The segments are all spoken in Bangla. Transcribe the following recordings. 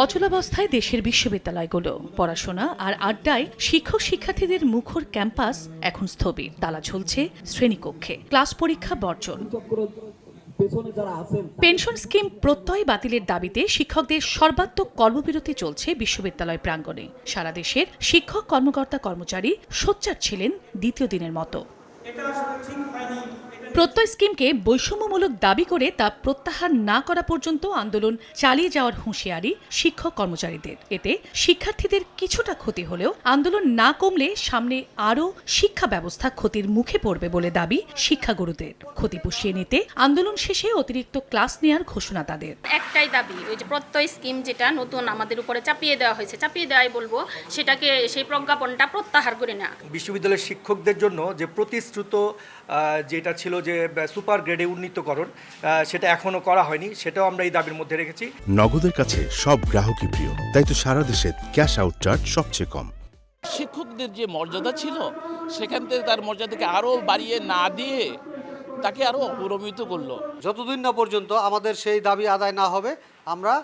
অচলাবস্থায় দেশের বিশ্ববিদ্যালয়গুলো, পড়াশোনা আর আড্ডায় শিক্ষক শিক্ষার্থীদের মুখর ক্যাম্পাস এখন স্থবির। তালা ঝুলছে শ্রেণীকক্ষে, ক্লাস পরীক্ষা বর্জন। পেনশন স্কিম প্রত্যয় বাতিলের দাবিতে শিক্ষকদের সর্বাত্মক কর্মবিরতি চলছে বিশ্ববিদ্যালয় প্রাঙ্গণে। সারা দেশের শিক্ষক কর্মকর্তা কর্মচারী সোচ্চার ছিলেন দ্বিতীয় দিনের মতো। প্রত্যয় স্কিমকে বৈষম্যমূলক দাবি করে তা প্রত্যাহার না করা পর্যন্ত আন্দোলন চালিয়ে যাওয়ার হুঁশিয়ারি শিক্ষক কর্মচারীদের। এতে শিক্ষার্থীদের কিছুটা ক্ষতি হলেও আন্দোলন না কমলে সামনে আরও শিক্ষা ব্যবস্থা ক্ষতির মুখে পড়বে বলে দাবি শিক্ষাগুরুদের। ক্ষতি পুষিয়ে নিতে আন্দোলন শেষে অতিরিক্ত ক্লাস নেওয়ার ঘোষণা তাদের। একটাই দাবি, ওই যে প্রত্যয় স্কিম যেটা নতুন আমাদের উপরে চাপিয়ে দেওয়া হয়েছে, চাপিয়ে দেওয়াই বলবো, সেটাকে সেই প্রজ্ঞাপনটা প্রত্যাহার করে না। বিশ্ববিদ্যালয়ের শিক্ষকদের জন্য যে প্রতিশ্রুত যেটা ছিল যে সুপার গ্রেডে উন্নীতকরণ, সেটা এখনো করা হয়নি, সেটাও আমরা এই দাবির মধ্যে রেখেছি। নগদের কাছে সব গ্রাহকই প্রিয়, তাই তো সারা দেশে ক্যাশ আউট চার্জ সবচেয়ে কম। শিক্ষকদের যে মর্যাদা ছিল সেখান থেকে তার মর্যাদাকে আরও বাড়িয়ে না দিয়ে তাকে আরও অবনমিত করলো। যতদিন না পর্যন্ত আমাদের সেই দাবি আদায় না হবে আমরা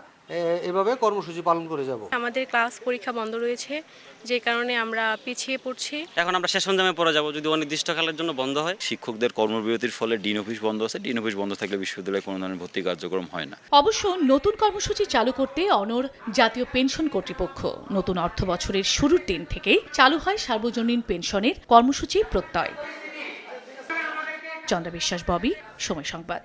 এভাবে কর্মসূচি পালন করে যাব। আমাদের ক্লাস পরীক্ষা বন্ধ রয়েছে, যে কারণে আমরা পিছিয়ে পড়ছি। এখন আমরা শেষ সন্ধানে পড়ে যাব যদি অনির্দিষ্টকালের জন্য বন্ধ হয়। শিক্ষকদের কর্মবিরতির ফলে ডিন অফিস বন্ধ আছে, ডিন অফিস বন্ধ থাকলে বিশ্ববিদ্যালয়ে কোনো ধরনের ভর্তি কার্যক্রম হয় না। অবশ্য নতুন কর্মসূচি চালু করতে অনড় জাতীয় পেনশন কর্তৃপক্ষ। নতুন অর্থ বছরের শুরুর দিন থেকেই চালু হয় সার্বজনীন পেনশনের কর্মসূচি প্রত্যয়। চন্দ্রা বিশ্বাস, ববি, সময় সংবাদ।